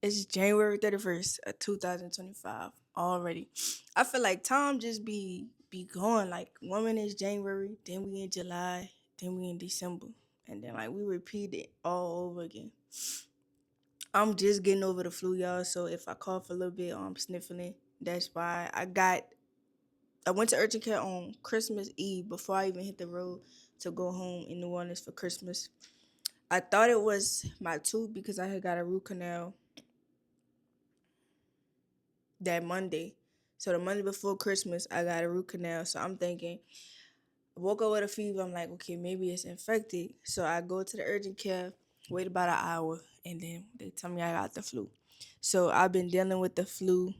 It's January 31st of 2025 already. I feel like time just be going. Like one minute is January, then we in July, then we in December. And then like we repeat it all over again. I'm just getting over the flu, y'all. So if I cough a little bit or I'm sniffling, that's why I went to urgent care on Christmas Eve before I even hit the road to go home in New Orleans for Christmas. I thought it was my tooth because I had got a root canal that Monday. So the Monday before Christmas, I got a root canal. So I'm thinking, I woke up with a fever. I'm like, okay, maybe it's infected. So I go to the urgent care, wait about an hour, and then they tell me I got the flu. So I've been dealing with the flu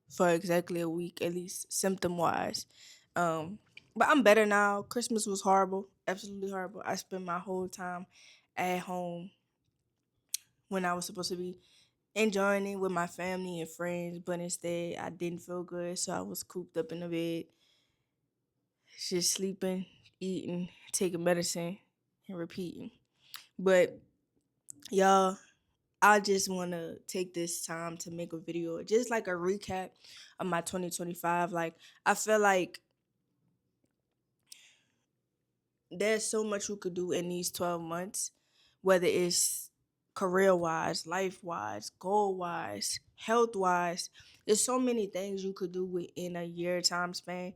for exactly a week, at least symptom wise. Um, but I'm better now. Christmas was horrible, absolutely horrible. I spent my whole time at home when I was supposed to be enjoying it with my family and friends, but instead I didn't feel good, so I was cooped up in the bed, just sleeping, eating, taking medicine, and repeating. But y'all, I just want to take this time to make a video, just like a recap of my 2025. Like I feel like there's so much we could do in these 12 months, whether it's career wise, life wise, goal wise, health wise. There's so many things you could do within a year time span.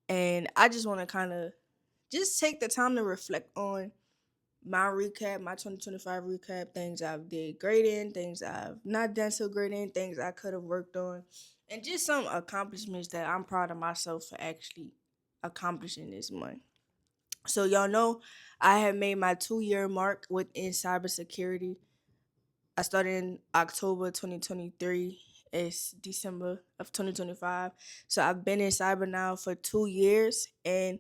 And I just want to kind of just take the time to reflect on my recap, my 2025 recap, things I've did great in, things I've not done so great in, things I could have worked on, and just some accomplishments that I'm proud of myself for actually accomplishing this month. So y'all know I have made my 2 year mark within cybersecurity. I started in October 2023. It's December of 2025. So I've been in cyber now for 2 years. And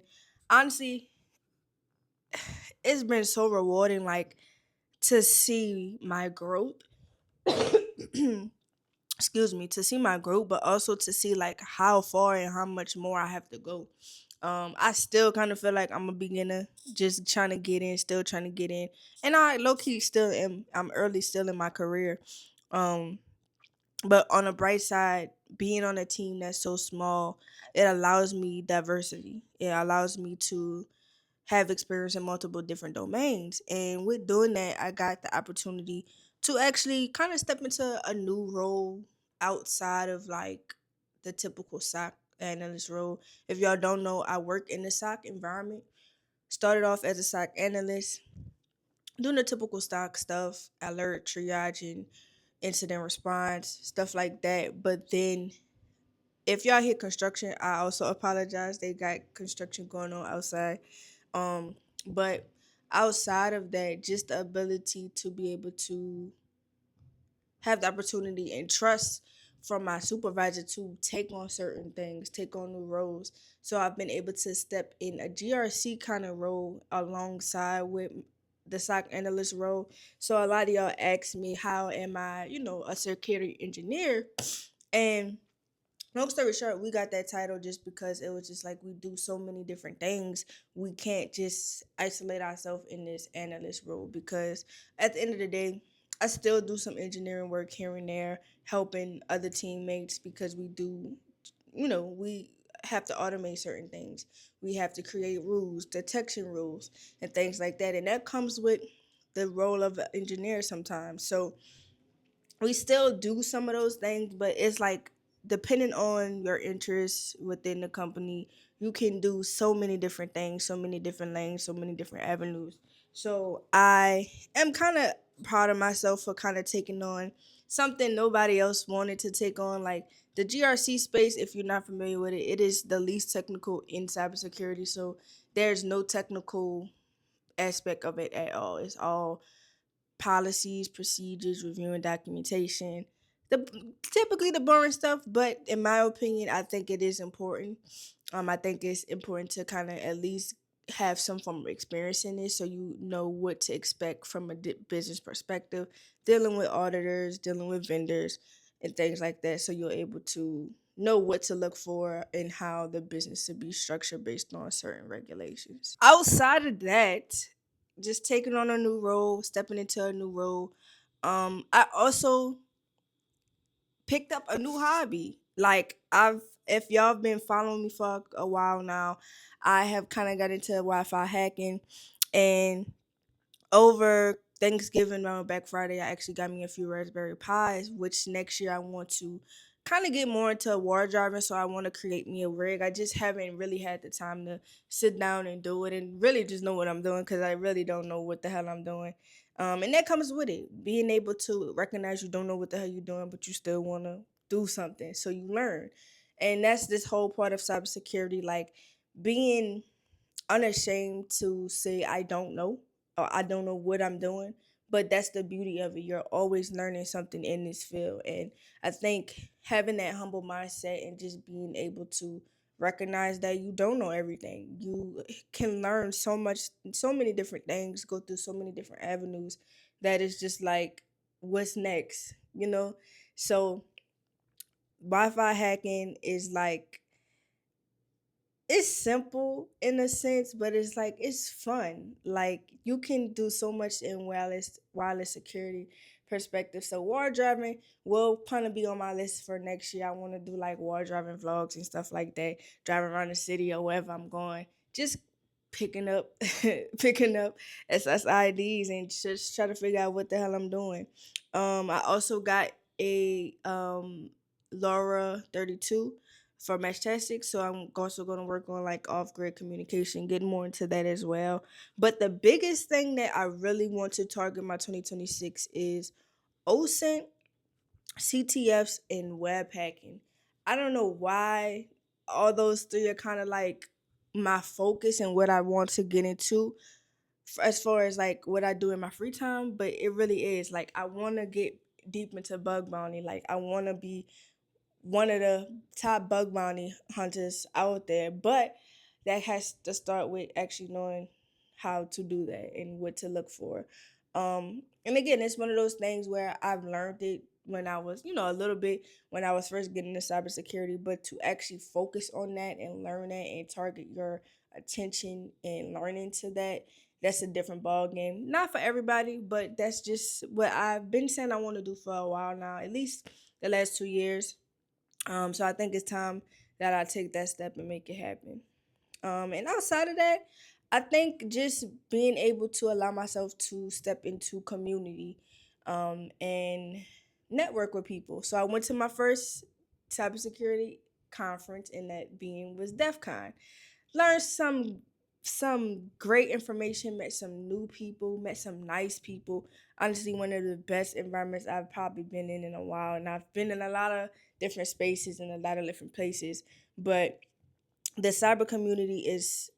honestly, it's been so rewarding like to see my growth. Excuse me, to see my growth, but also to see like how far and how much more I have to go. I still kind of feel like I'm a beginner, just trying to get in, still trying to get in, and I low key still am. I'm early still in my career, um, but on the bright side, being on a team that's so small, it allows me diversity. It allows me to have experience in multiple different domains. And with doing that, I got the opportunity to actually kind of step into a new role outside of like the typical SOC analyst role. If y'all don't know, I work in the SOC environment. Started off as a SOC analyst, doing the typical stock stuff, alert triaging, incident response, stuff like that. But then if y'all hear construction, I also apologize. They got construction going on outside. Um, but outside of that, just the ability to be able to have the opportunity and trust from my supervisor to take on certain things, take on new roles. So I've been able to step in a GRC kind of role alongside with the SOC analyst role. So a lot of y'all ask me, how am I, a security engineer? And long story short, we got that title just because it was just like we do so many different things. We can't just isolate ourselves in this analyst role because at the end of the day, I still do some engineering work here and there, helping other teammates because we do, we have to automate certain things. We have to create rules, detection rules, and things like that. And that comes with the role of an engineer sometimes. So we still do some of those things, but it's like depending on your interests within the company, you can do so many different things, so many different lanes, so many different avenues. So I am kind of proud of myself for kind of taking on something nobody else wanted to take on, like the GRC space. If you're not familiar with it, it is the least technical in cybersecurity. So there's no technical aspect of it at all. It's all policies, procedures, reviewing documentation. The typically the boring stuff, but in my opinion, I think it is important. I think it's important to kind of at least have some form of experience in it, so you know what to expect from a business perspective, dealing with auditors, dealing with vendors, and things like that. So you're able to know what to look for and how the business should be structured based on certain regulations. Outside of that, just taking on a new role, stepping into a new role. I also picked up a new hobby. Like I've if y'all been following me for a while now, I have kind of got into Wi-Fi hacking, and over Thanksgiving around Black Friday, I actually got me a few Raspberry Pis, which next year I want to kind of get more into war driving. So I want to create me a rig. I just haven't really had the time to sit down and do it and really just know what I'm doing because I really don't know what the hell I'm doing. And that comes with it, being able to recognize you don't know what the hell you're doing, but you still want to do something. So you learn. And that's this whole part of cybersecurity, like being unashamed to say I don't know or I don't know what I'm doing. But that's the beauty of it. You're always learning something in this field. And I think having that humble mindset and just being able to recognize that you don't know everything. You can learn so much, so many different things, go through so many different avenues that is just like, what's next? You know? So Wi Fi hacking is like it's simple in a sense, but it's like it's fun. Like you can do so much in wireless security perspective. So war driving will kind of be on my list for next year. I want to do like war driving vlogs and stuff like that, driving around the city or wherever I'm going. Just picking up picking up SSIDs and just try to figure out what the hell I'm doing. I also got a Laura 32 for Matchtastic. So I'm also going to work on like off grid communication, getting more into that as well. But the biggest thing that I really want to target my 2026 is OSINT, CTFs, and web hacking. I don't know why all those three are kind of like my focus and what I want to get into as far as like what I do in my free time, but it really is like I want to get deep into bug bounty. Like I want to be one of the top bug bounty hunters out there, but that has to start with actually knowing how to do that and what to look for. And again, it's one of those things where I've learned it when I was, a little bit when I was first getting into cybersecurity, but to actually focus on that and learn that and target your attention and learning to that, that's a different ball game. Not for everybody, but that's just what I've been saying I want to do for a while now, at least the last 2 years. So I think it's time that I take that step and make it happen. And outside of that, I think just being able to allow myself to step into community, and network with people. So I went to my first cybersecurity conference, and that being was DEF CON. Learned some great information, met some new people, met some nice people. Honestly, one of the best environments I've probably been in a while, and I've been in a lot of different spaces and a lot of different places. But the cyber community is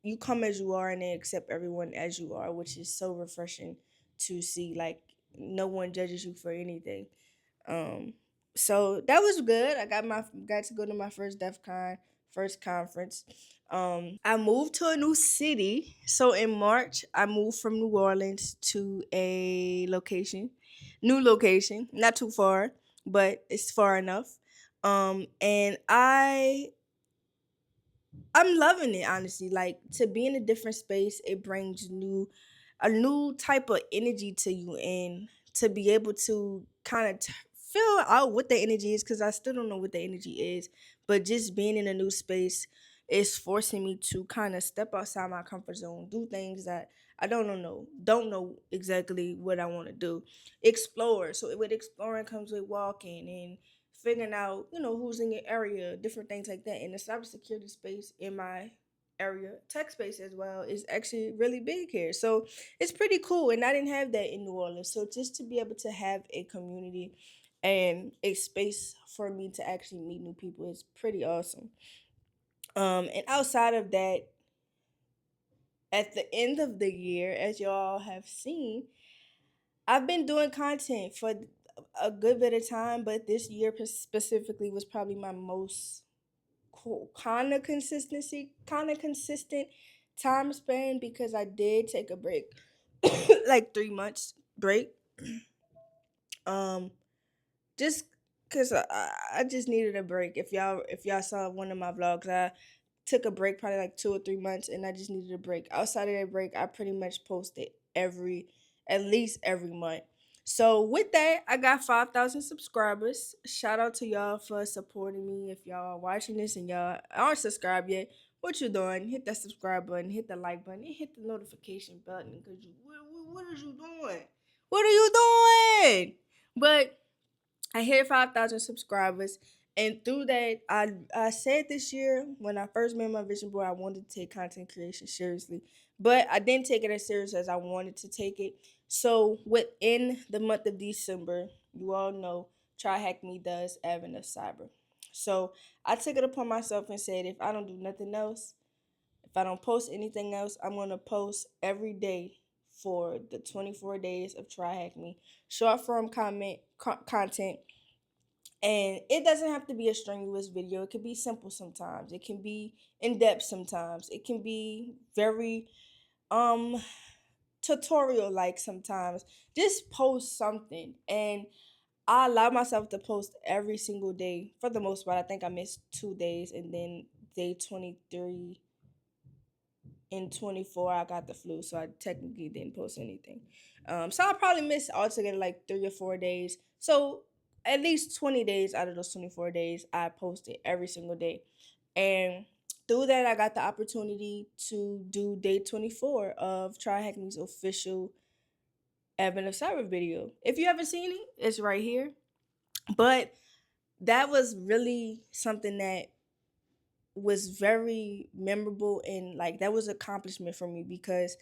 you come as you are and they accept everyone as you are, which is so refreshing to see. Like no one judges you for anything. Um, so that was good. I got to go to my first DEF CON, first conference. I moved to a new city. So in March, I moved from New Orleans to a new location, not too far, but it's far enough. And I'm loving it honestly. Like to be in a different space, it brings a new type of energy to you, and to be able to kind of feel out what the energy is because I still don't know what the energy is, but just being in a new space is forcing me to kind of step outside my comfort zone, do things that I don't know exactly what I want to do, explore. So with exploring comes with walking and figuring out, who's in your area, different things like that. And the cybersecurity space in my area, tech space as well, is actually really big here. So it's pretty cool. And I didn't have that in New Orleans. So just to be able to have a community and a space for me to actually meet new people is pretty awesome. And outside of that, at the end of the year, as y'all have seen, I've been doing content for a good bit of time, but this year specifically was probably my most cool, kind of consistent time span because I did take a break, like 3 months break. Um, just because I just needed a break. If y'all saw one of my vlogs, I took a break probably like 2 or 3 months, and I just needed a break. Outside of that break, I pretty much posted at least every month. So with that, I got 5,000 subscribers. Shout out to y'all for supporting me. If y'all are watching this and y'all aren't subscribed yet, what you doing? Hit that subscribe button, hit the like button, and hit the notification button. Cause what is you doing? What are you doing? But I hit 5,000 subscribers. And through that, I said this year when I first made my vision board, I wanted to take content creation seriously. But I didn't take it as serious as I wanted to take it. So within the month of December, you all know, Try Hack Me does Advent of Cyber. So I took it upon myself and said, if I don't do nothing else, if I don't post anything else, I'm going to post every day for the 24 days of Try Hack Me. Short form content, and it doesn't have to be a strenuous video. It can be simple sometimes. It can be in depth sometimes. It can be very um tutorial like sometimes. Just post something. And I allow myself to post every single day for the most part. I think I missed 2 days, and then day 23 and 24 I got the flu, so I technically didn't post anything. So I probably missed altogether like 3 or 4 days. So at least 20 days out of those 24 days I posted every single day. And through that I got the opportunity to do day 24 of Try Hack Me's official Advent of Cyber video. If you haven't seen it, it's right here. But that was really something that was very memorable, and like that was an accomplishment for me because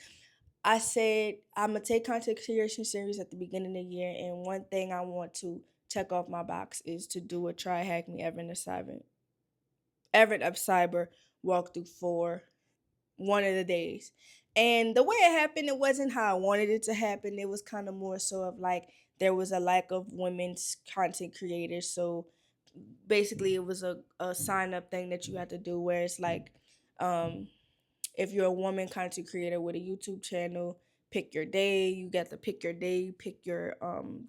I said I'm gonna take content creation series at the beginning of the year, and one thing I want to check off my box is to do a Try Hack Me Advent of Cyber walkthrough for one of the days. And the way it happened, it wasn't how I wanted it to happen. It was kind of more so of like there was a lack of women's content creators. So basically, it was a sign up thing that you had to do where it's like, um, if you're a woman content creator with a YouTube channel, pick your day. You got to pick your day, pick your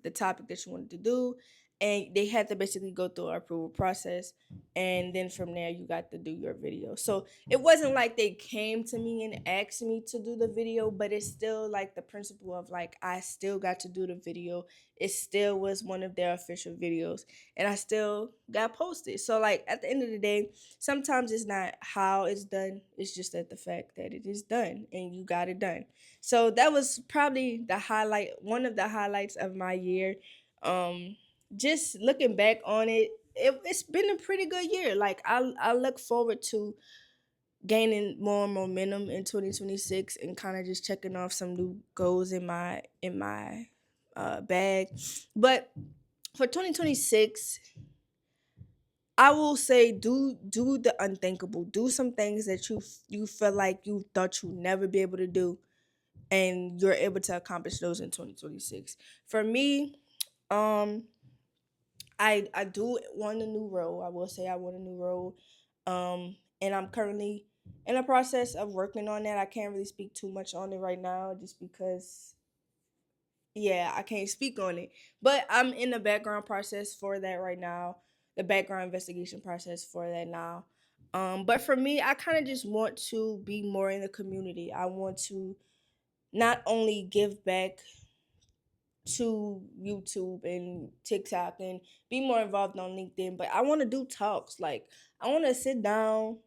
the topic that you wanted to do, and they had to basically go through our approval process, and then from there you got to do your video. So it wasn't like they came to me and asked me to do the video, but it's still like the principle of like I still got to do the video. It still was one of their official videos, and I still got posted. So like at the end of the day, sometimes it's not how it's done, it's just that the fact that it is done and you got it done. So that was probably the highlight, one of the highlights of my year. um just looking back on it, it's been a pretty good year. Like I look forward to gaining more momentum in 2026 and kind of just checking off some new goals in my bag. But for 2026, I will say do the unthinkable. Do some things that you feel like you thought you'd never be able to do, and you're able to accomplish those in 2026. For me, um I do want a new role. I will say I want a new role. And I'm currently in the process of working on that. I can't really speak too much on it right now just because, yeah, I can't speak on it. But I'm in the background process for that right now. The background investigation process for that now. But for me, I kind of just want to be more in the community. I want to not only give back to YouTube and TikTok and be more involved on LinkedIn, but I want to do talks. Like I want to sit down,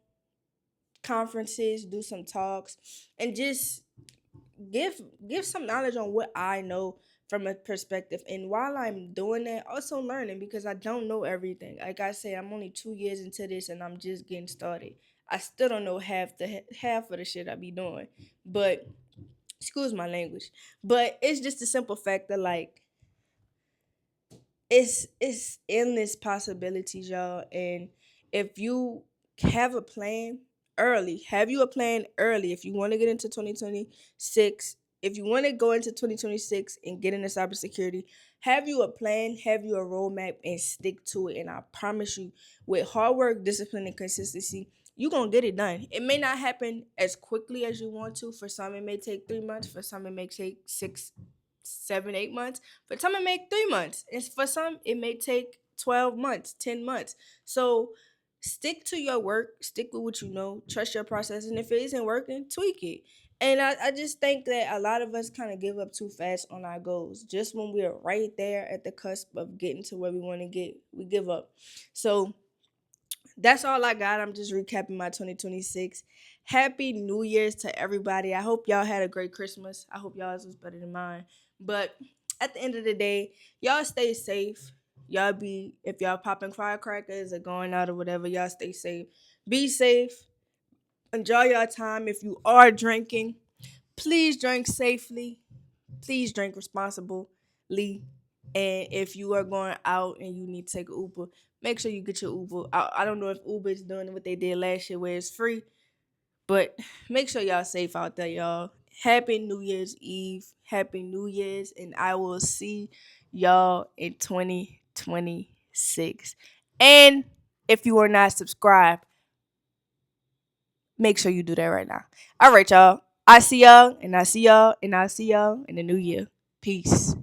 conferences, do some talks, and just give give some knowledge on what I know from a perspective. And while I'm doing that, also learning because I don't know everything. Like I say, I'm only 2 years into this and I'm just getting started. I still don't know half of the shit I be doing. But excuse my language. But it's just a simple fact that like it's endless possibilities, y'all. And if you have a plan early, have you a plan early if you want to get into 2026, if you want to go into 2026 and get into cybersecurity, have you a plan, have you a roadmap, and stick to it. And I promise you, with hard work, discipline, and consistency, you're gonna get it done. It may not happen as quickly as you want to. For some it may take 3 months, for some it may take 6, 7, 8 months. For some, it may take 3 months. And for some, it may take 12 months, 10 months. So stick to your work, stick with what you know, trust your process. And if it isn't working, tweak it. And I just think that a lot of us kind of give up too fast on our goals. Just when we're right there at the cusp of getting to where we want to get, we give up. So that's all I got. I'm just recapping my 2026. Happy New Year's to everybody. I hope y'all had a great Christmas. I hope y'all's was better than mine. But at the end of the day, y'all stay safe. Y'all be, if y'all popping firecrackers or going out or whatever, y'all stay safe. Be safe. Enjoy your time. If you are drinking, please drink safely. Please drink responsibly. And if you are going out and you need to take an Uber, make sure you get your Uber. I don't know if Uber is doing what they did last year where it's free, but make sure y'all safe out there, y'all. Happy New Year's Eve. Happy New Year's. And I will see y'all in 2026. And if you are not subscribed, make sure you do that right now. All right, y'all. I see y'all, and I see y'all, and I see y'all in the new year. Peace.